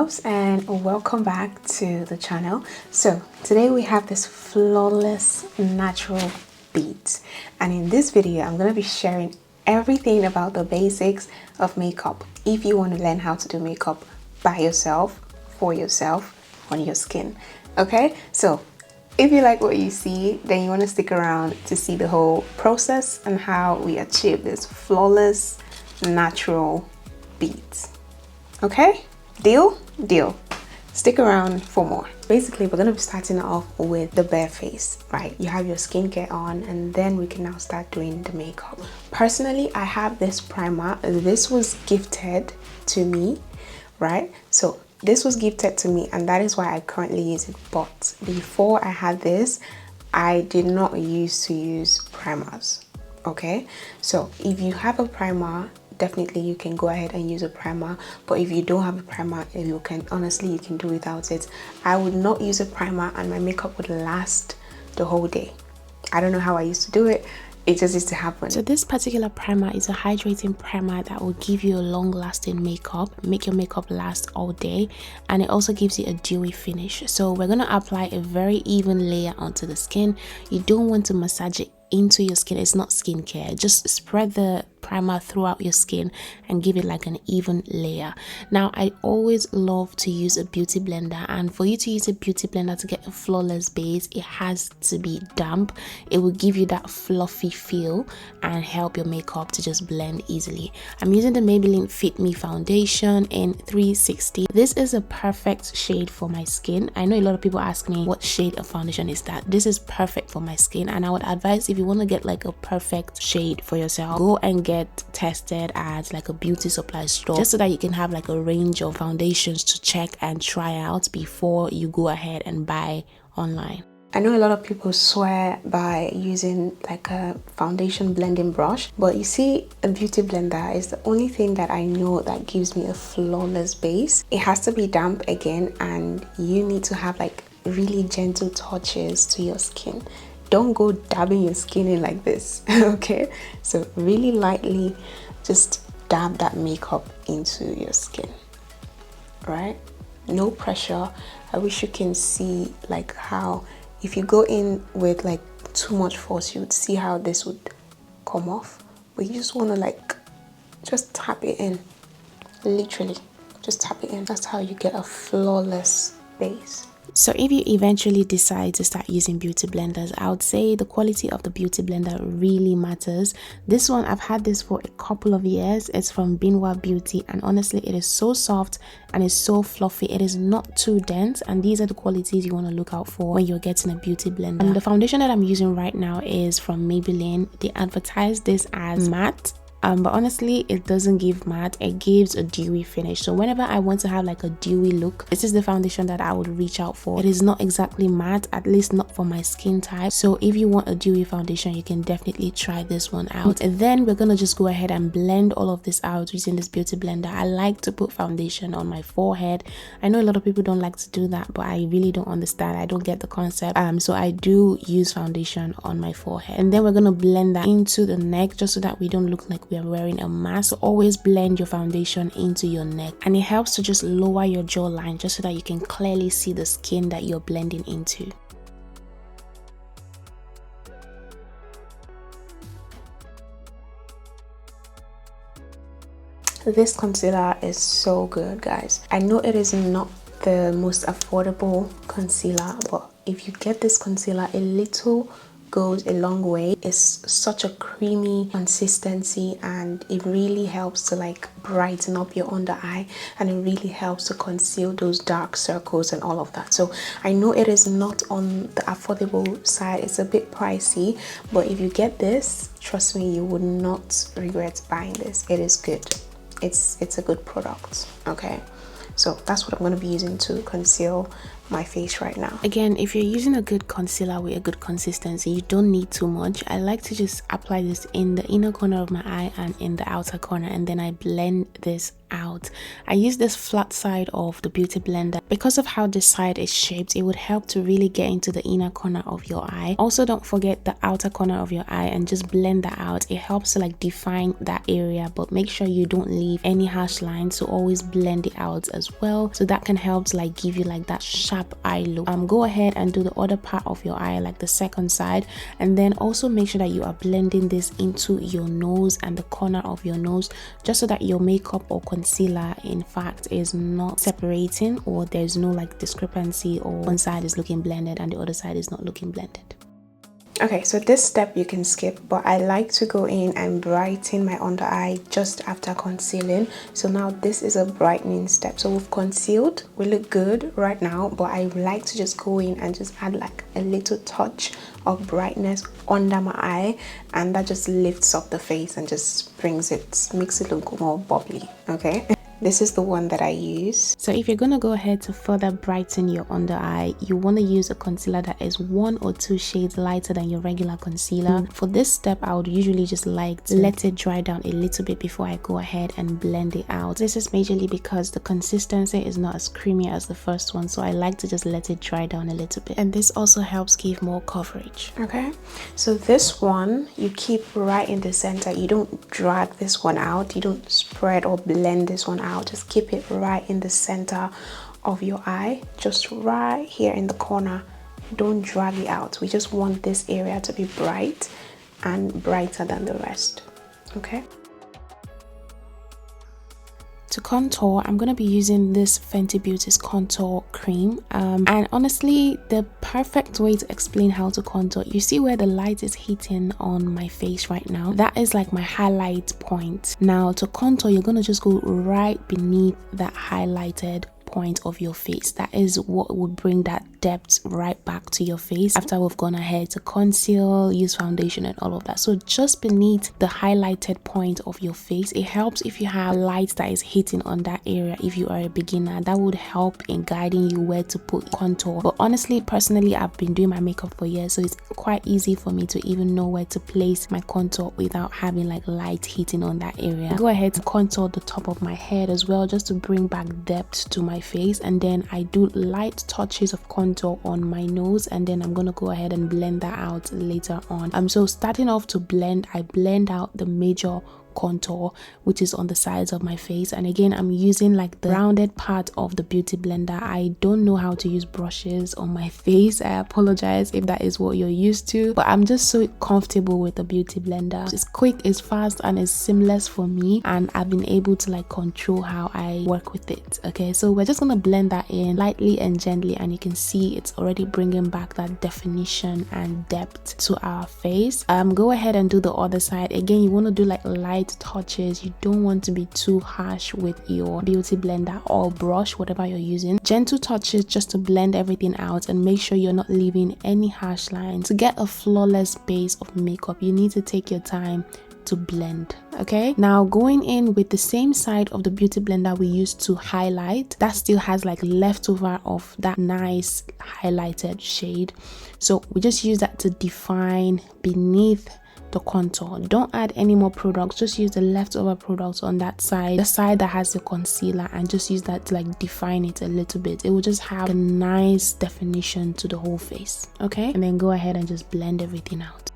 loves, and welcome back to the channel. So today we have this flawless natural beads, and in this video I'm going to be sharing everything about the basics of makeup if you want to learn how to do makeup by yourself, for yourself, on your skin. Okay, so if you like what you see, then you want to stick around to see the whole process and how we achieve this flawless natural beads. Okay, deal? Stick around for more. Basically, we're going to be starting off with the bare face, right? You have your skincare on, and then we can now start doing the makeup. Personally, I have this primer. This was gifted to me, right? So this was gifted to me, and that is why I currently use it. But before I had this, I did not used to use primers. Okay, so if you have a primer, definitely you can go ahead and use a primer. But if you don't have a primer, you can do without it. I would not use a primer and my makeup would last the whole day. I don't know how I used to do it. It just used to happen. So this particular primer is a hydrating primer that will give you a long-lasting makeup, make your makeup last all day, and it also gives you a dewy finish. So we're going to apply a very even layer onto the skin. You don't want to massage it into your skin. It's not skincare. Just spread the primer throughout your skin and give it like an even layer. Now, I always love to use a beauty blender, and for you to use a beauty blender to get a flawless base, it has to be damp. It will give you that fluffy feel and help your makeup to just blend easily. I'm using the Maybelline Fit Me foundation in 360. This is a perfect shade for my skin. I know a lot of people ask me what shade of foundation is that. This is perfect for my skin, and I would advise, if you want to get like a perfect shade for yourself, go and get tested at like a beauty supply store, just so that you can have like a range of foundations to check and try out before you go ahead and buy online. I know a lot of people swear by using like a foundation blending brush, but you see, a beauty blender is the only thing that I know that gives me a flawless base. It has to be damp again, and you need to have like really gentle touches to your skin. Don't go dabbing your skin in like this. Okay, so really lightly just dab that makeup into your skin, right? No pressure. I wish you can see like how if you go in with like too much force, you would see how this would come off. But you just want to like just tap it in, literally just tap it in. That's how you get a flawless base. So if you eventually decide to start using beauty blenders, I would say the quality of the beauty blender really matters. This one, I've had this for a couple of years. It's from Binwa Beauty, and honestly, it is so soft and it's so fluffy. It is not too dense, and these are the qualities you want to look out for when you're getting a beauty blender. And the foundation that I'm using right now is from Maybelline. They advertise this as matte. But honestly, it doesn't give matte, it gives a dewy finish. So whenever I want to have like a dewy look, this is the foundation that I would reach out for. It is not exactly matte, at least not for my skin type. So if you want a dewy foundation, you can definitely try this one out. And then we're gonna just go ahead and blend all of this out using this beauty blender. I like to put foundation on my forehead. I know a lot of people don't like to do that, but I really don't understand. I don't get the concept. So I do use foundation on my forehead. And then we're gonna blend that into the neck, just so that we don't look like we are wearing a mask. So always blend your foundation into your neck, and it helps to just lower your jawline, just so that you can clearly see the skin that you're blending into. This concealer is so good, guys. I know it is not the most affordable concealer, but if you get this concealer, a little goes a long way. It's such a creamy consistency, and it really helps to like brighten up your under eye, and it really helps to conceal those dark circles and all of that. So I know it is not on the affordable side, it's a bit pricey, but if you get this, trust me, you would not regret buying this. It is good. It's a good product. Okay, so that's what I'm going to be using to conceal my face right now. Again, if you're using a good concealer with a good consistency, you don't need too much. I like to just apply this in the inner corner of my eye and in the outer corner, and then I blend this out. I use this flat side of the beauty blender. Because of how this side is shaped, it would help to really get into the inner corner of your eye. Also, don't forget the outer corner of your eye and just blend that out. It helps to like define that area, but make sure you don't leave any harsh lines, so always blend it out as well, so that can help to like give you like that sharp eye look. Go ahead and do the other part of your eye, like the second side, and then also make sure that you are blending this into your nose and the corner of your nose, just so that your makeup or concealer in fact is not separating, or there's no like discrepancy, or one side is looking blended and the other side is not looking blended. Okay, so this step you can skip, but I like to go in and brighten my under eye just after concealing. So now this is a brightening step. So we've concealed, we look good right now, but I like to just go in and just add like a little touch of brightness under my eye, and that just lifts up the face and just makes it look more bubbly. Okay. This is the one that I use. So if you're going to go ahead to further brighten your under eye, you want to use a concealer that is 1 or 2 shades lighter than your regular concealer. For this step, I would usually just like to let it dry down a little bit before I go ahead and blend it out. This is majorly because the consistency is not as creamy as the first one, so I like to just let it dry down a little bit. And this also helps give more coverage. Okay, so this one you keep right in the center. You don't drag this one out. You don't spread or blend this one out. Just keep it right in the center of your eye, just right here in the corner. Don't drag it out. We just want this area to be bright and brighter than the rest. Okay. To contour, I'm going to be using this Fenty Beauty's contour cream, and honestly the perfect way to explain how to contour, you see where the light is hitting on my face right now, that is like my highlight point. Now to contour, you're going to just go right beneath that highlighted point of your face. That is what would bring that depth right back to your face after we've gone ahead to conceal, use foundation and all of that. So just beneath the highlighted point of your face, it helps if you have light that is hitting on that area. If you are a beginner, that would help in guiding you where to put contour. But honestly, personally, I've been doing my makeup for years, so it's quite easy for me to even know where to place my contour without having like light hitting on that area. Go ahead to contour the top of my head as well, just to bring back depth to my face, and then I do light touches of contour on my nose, and then I'm gonna go ahead and blend that out later on. So starting off to blend, I blend out the major contour which is on the sides of my face, and again I'm using like the rounded part of the beauty blender. I don't know how to use brushes on my face. I apologize if that is what you're used to, but I'm just so comfortable with the beauty blender. It's quick, it's fast, and it's seamless for me, and I've been able to like control how I work with it. Okay, so we're just gonna blend that in lightly and gently, and you can see it's already bringing back that definition and depth to our face. Go ahead and do the other side. Again, you want to do like light touches. You don't want to be too harsh with your beauty blender or brush, whatever you're using. Gentle touches just to blend everything out and make sure you're not leaving any harsh lines. To get a flawless base of makeup, you need to take your time to blend. Okay, now going in with the same side of the beauty blender we used to highlight, that still has like leftover of that nice highlighted shade, so we just use that to define beneath the contour. Don't add any more products, just use the leftover products on that side, the side that has the concealer, and just use that to like define it a little bit. It will just have a nice definition to the whole face. Okay, and then go ahead and just blend everything out.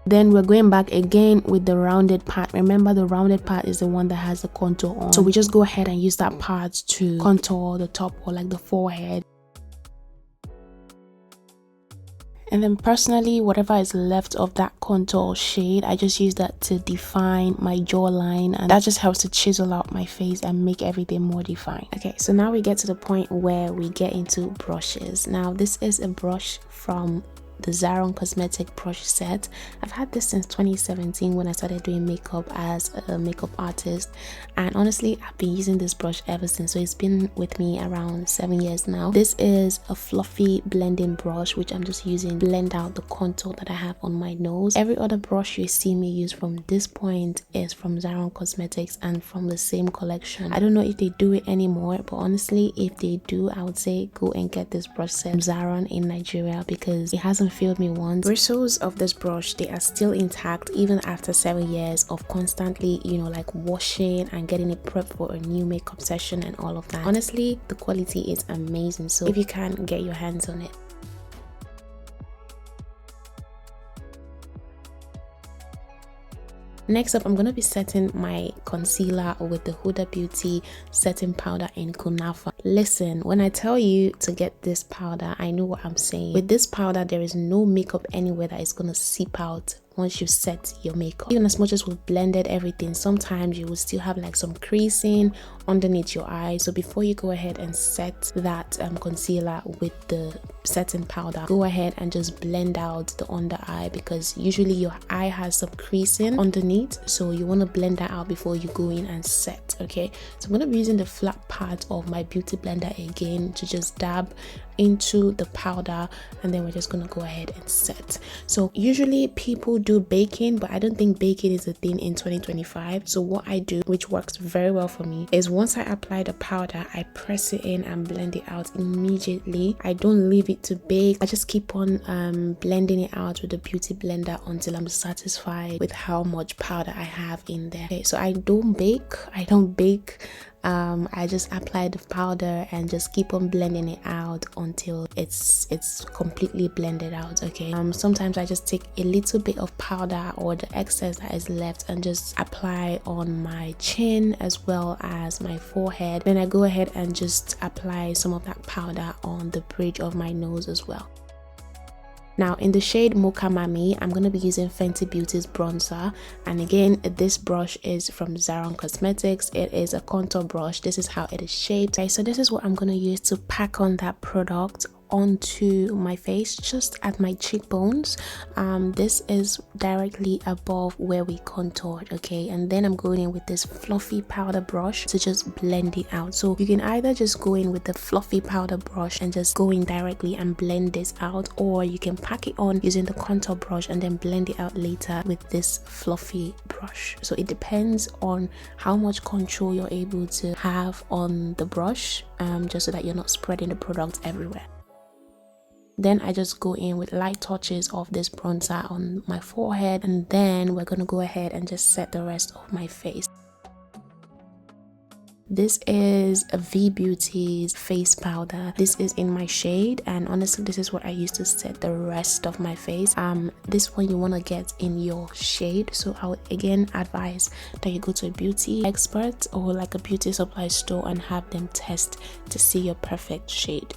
Then we're going back again with the rounded part. Remember, the rounded part is the one that has the contour on, so we just go ahead and use that part to contour the top or like the forehead. And then personally, whatever is left of that contour shade, I just use that to define my jawline, and that just helps to chisel out my face and make everything more defined. Okay, so now we get to the point where we get into brushes. Now this is a brush from the Zaron Cosmetic brush set. I've had this since 2017 when I started doing makeup as a makeup artist, and honestly I've been using this brush ever since, so it's been with me around 7 years now. This is a fluffy blending brush which I'm just using to blend out the contour that I have on my nose. Every other brush you see me use from this point is from Zaron Cosmetics and from the same collection. I don't know if they do it anymore, but honestly if they do, I would say go and get this brush set from Zaron in Nigeria because it hasn't failed me once. Bristles of this brush, they are still intact even after 7 years of constantly, you know, like washing and getting it prepped for a new makeup session and all of that. Honestly, the quality is amazing, so if you can, get your hands on it. Next up, I'm going to be setting my concealer with the Huda Beauty setting powder in Kunafa. Listen, when I tell you to get this powder, I know what I'm saying. With this powder, there is no makeup anywhere that is going to seep out once you set your makeup. Even as much as we've blended everything, sometimes you will still have like some creasing underneath your eye. So before you go ahead and set that concealer with the setting powder, go ahead and just blend out the under eye, because usually your eye has some creasing underneath, so you want to blend that out before you go in and set. Okay, so I'm going to be using the flat part of my beauty blender again to just dab into the powder, and then we're just going to go ahead and set. So usually people do baking, but I don't think baking is a thing in 2025. So what I do, which works very well for me, is once I apply the powder, I press it in and blend it out immediately. I don't leave it to bake. I just keep on blending it out with the beauty blender until I'm satisfied with how much powder I have in there. Okay, so I don't bake. I just apply the powder and just keep on blending it out until it's completely blended out. Okay, sometimes I just take a little bit of powder or the excess that is left and just apply on my chin as well as my forehead. Then I go ahead and just apply some of that powder on the bridge of my nose as well. Now in the shade Mocha Mami, I'm going to be using Fenty Beauty's bronzer, and again this brush is from Zaron Cosmetics. It is a contour brush. This is how it is shaped. Okay, so this is what I'm going to use to pack on that product onto my face, just at my cheekbones. This is directly above where we contoured. Okay, and then I'm going in with this fluffy powder brush to just blend it out. So you can either just go in with the fluffy powder brush and just go in directly and blend this out, or you can pack it on using the contour brush and then blend it out later with this fluffy brush. So it depends on how much control you're able to have on the brush, just so that you're not spreading the product everywhere. Then I just go in with light touches of this bronzer on my forehead, and then we're going to go ahead and just set the rest of my face. This is a V Beauty's face powder. This is in my shade, and honestly this is what I use to set the rest of my face. This one you want to get in your shade, so I would again advise that you go to a beauty expert or like a beauty supply store and have them test to see your perfect shade.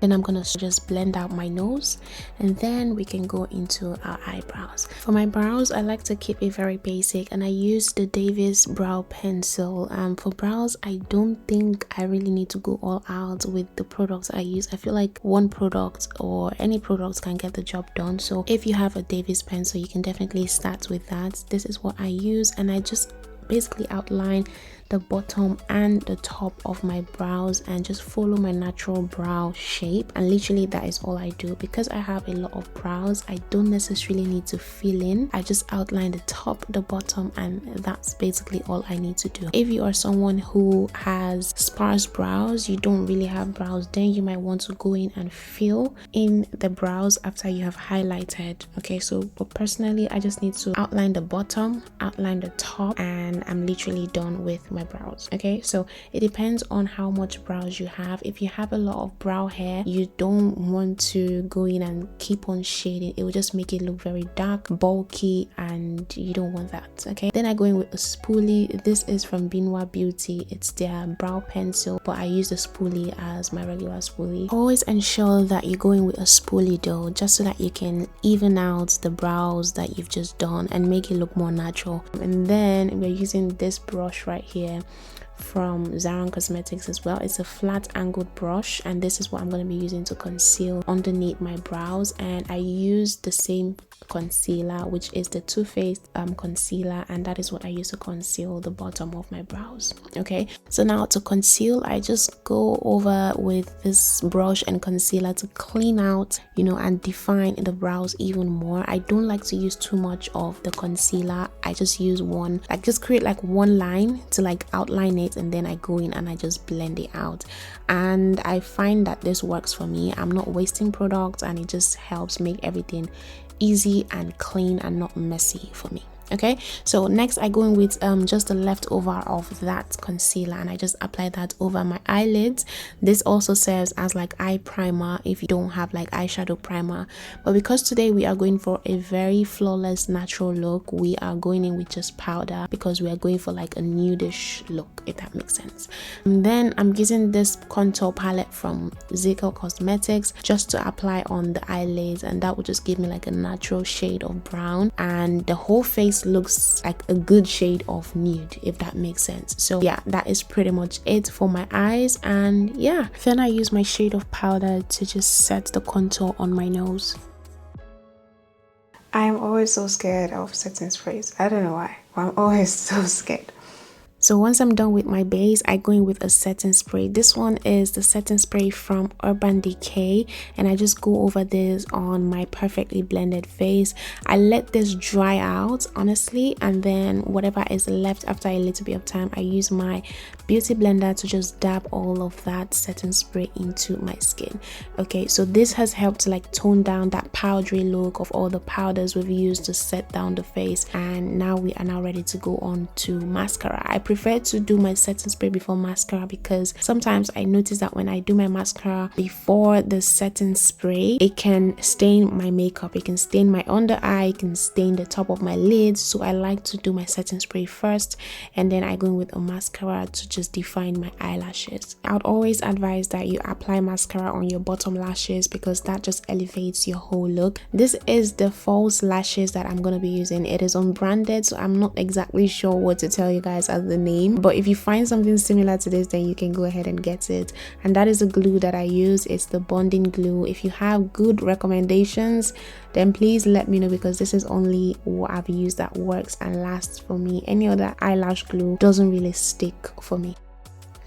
Then I'm gonna just blend out my nose, and then we can go into our eyebrows. For my brows, I like to keep it very basic, and I use the Davis brow pencil. For brows, I don't think I really need to go all out with the products I use. I feel like one product or any products can get the job done. So if you have a Davis pencil, you can definitely start with that. This is what I use, and I just basically outline the bottom and the top of my brows and just follow my natural brow shape, and literally that is all I do. Because I have a lot of brows, I don't necessarily need to fill in. I just outline the top, the bottom, and that's basically all I need to do. If you are someone who has sparse brows, you don't really have brows, then you might want to go in and fill in the brows after you have highlighted. Okay, so but personally I just need to outline the bottom, outline the top, and I'm literally done with my brows. Okay, so it depends on how much brows you have. If you have a lot of brow hair, you don't want to go in and keep on shading. It will just make it look very dark, bulky, and you don't want that. Okay, then I go in with a spoolie. This is from Binwa Beauty. It's their brow pencil, but I use the spoolie as my regular spoolie. Always ensure that you go in with a spoolie though, just so that you can even out the brows that you've just done and make it look more natural. And then we're using this brush right here from Zaron Cosmetics as well. It's a flat angled brush, and this is what I'm going to be using to conceal underneath my brows. And I use the same concealer, which is the Too Faced concealer, and that is what I use to conceal the bottom of my brows. Okay, so now to conceal, I just go over with this brush and concealer to clean out, you know, and define the brows even more. I don't like to use too much of the concealer. I just use one, like just create like one line to like outline it, and then I go in and I just blend it out. And I find that this works for me. I'm not wasting products, and it just helps make everything easy and clean and not messy for me. Okay, so next I go in with just the leftover of that concealer, and I just apply that over my eyelids. This also serves as like eye primer if you don't have like eyeshadow primer, but because today we are going for a very flawless natural look, we are going in with just powder because we are going for like a nudish look, if that makes sense. And then I'm using this contour palette from Zaron Cosmetics just to apply on the eyelids, and that will just give me like a natural shade of brown, and the whole face looks like a good shade of nude, if that makes sense. So yeah, that is pretty much it for my eyes. And yeah, then I use my shade of powder to just set the contour on my nose. I'm always so scared of setting sprays. I don't know why, but I'm always so scared. So once I'm done with my base, I go in with a setting spray. This one is the setting spray from Urban Decay, and I just go over this on my perfectly blended face. I let this dry out honestly, and then whatever is left after a little bit of time, I use my beauty blender to just dab all of that setting spray into my skin. Okay, so this has helped to like tone down that powdery look of all the powders we've used to set down the face, and now we are now ready to go on to mascara. I prefer to do my setting spray before mascara because sometimes I notice that when I do my mascara before the setting spray, it can stain my makeup, it can stain my under eye, it can stain the top of my lids. So I like to do my setting spray first, and then I go in with a mascara to just define my eyelashes. I would always advise that you apply mascara on your bottom lashes because that just elevates your whole look. This is the false lashes that I'm going to be using. It is unbranded, so I'm not exactly sure what to tell you guys as the name, but if you find something similar to this, then you can go ahead and get it. And that is the glue that I use. It's the bonding glue. If you have good recommendations, then please let me know, because this is only what I've used that works and lasts for me. Any other eyelash glue doesn't really stick for me.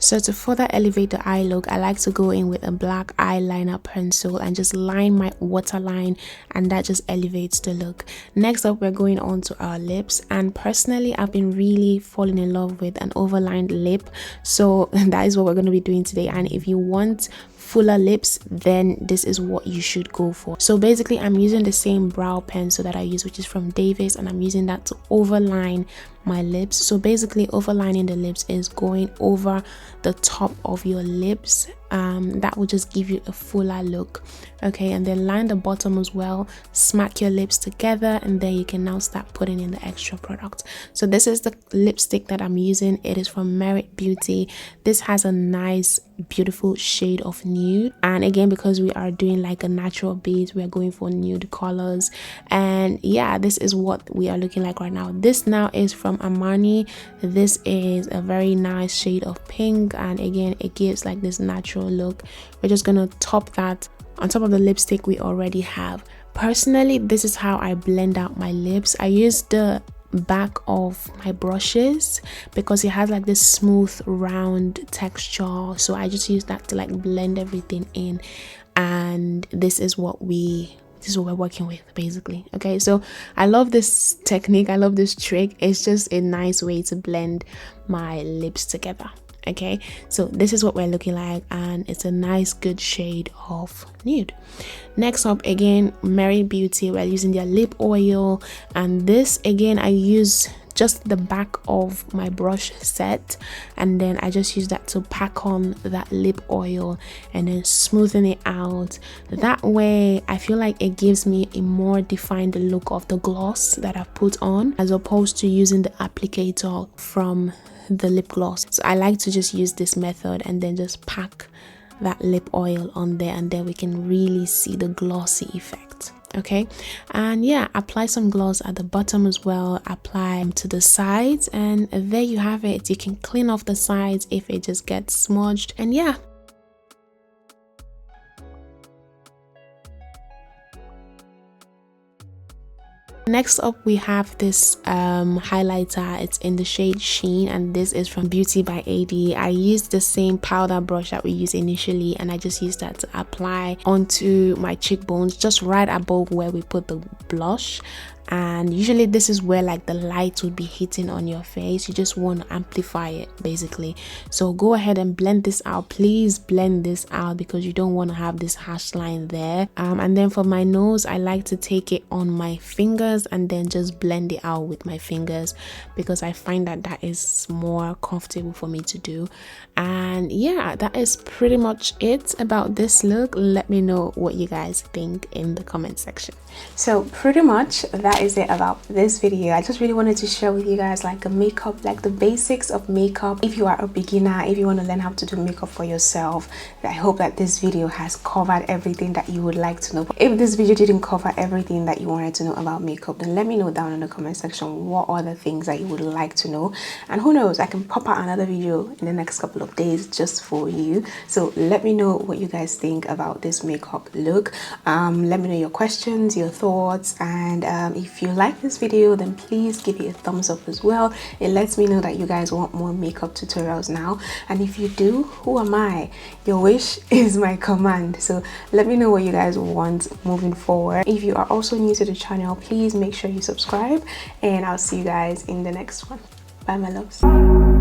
So to further elevate the eye look, I like to go in with a black eyeliner pencil and just line my waterline, and that just elevates the look. Next up, we're going on to our lips, and personally I've been really falling in love with an overlined lip, so that is what we're going to be doing today. And if you want fuller lips, then this is what you should go for. So basically I'm using the same brow pencil that I use, which is from Diaries, and I'm using that to overline my lips. So basically overlining the lips is going over the top of your lips. That will just give you a fuller look. Okay, and then line the bottom as well, smack your lips together, and then you can now start putting in the extra product. So this is the lipstick that I'm using. It is from Merit Beauty. This has a nice beautiful shade of nude, and again, because we are doing like a natural base, we are going for nude colors. And yeah, this is what we are looking like right now. This now is from Armani. This is a very nice shade of pink, and again, it gives like this natural look. We're just gonna top that on top of the lipstick we already have. Personally, this is how I blend out my lips. I use the back of my brushes because it has like this smooth round texture, so I just use that to like blend everything in, and this is what we're working with basically. Okay, so I love this technique, I love this trick. It's just a nice way to blend my lips together. Okay, so this is what we're looking like, and it's a nice good shade of nude. Next up, again, Merit Beauty, we're using their lip oil, and this again I use just the back of my brush set, and then I just use that to pack on that lip oil and then smoothen it out. That way I feel like it gives me a more defined look of the gloss that I've put on, as opposed to using the applicator from the lip gloss. So I like to just use this method and then just pack that lip oil on there, and then we can really see the glossy effect. Okay, and yeah, apply some gloss at the bottom as well, apply to the sides, and there you have it. You can clean off the sides if it just gets smudged, and yeah. Next up, we have this highlighter. It's in the shade Sheen, and this is from Beauty by AD. I used the same powder brush that we used initially, and I just used that to apply onto my cheekbones, just right above where we put the blush. And usually this is where like the light would be hitting on your face. You just want to amplify it basically. So go ahead and blend this out. Please blend this out because you don't want to have this harsh line there. And then for my nose, I like to take it on my fingers and then just blend it out with my fingers because I find that that is more comfortable for me to do. And yeah, that is pretty much it about this look. Let me know what you guys think in the comment section. So pretty much that is it about this video. I just really wanted to share with you guys like a makeup, like the basics of makeup. If you are a beginner, if you want to learn how to do makeup for yourself, I hope that this video has covered everything that you would like to know. If this video didn't cover everything that you wanted to know about makeup, then let me know down in the comment section what other things that you would like to know, and who knows, I can pop out another video in the next couple of days just for you. So let me know what you guys think about this makeup look. Let me know your questions, your thoughts, and if you like this video, then please give it a thumbs up as well. It lets me know that you guys want more makeup tutorials now, and if you do, who am I? Your wish is my command. So let me know what you guys want moving forward. If you are also new to the channel, please make sure you subscribe, and I'll see you guys in the next one. Bye my loves.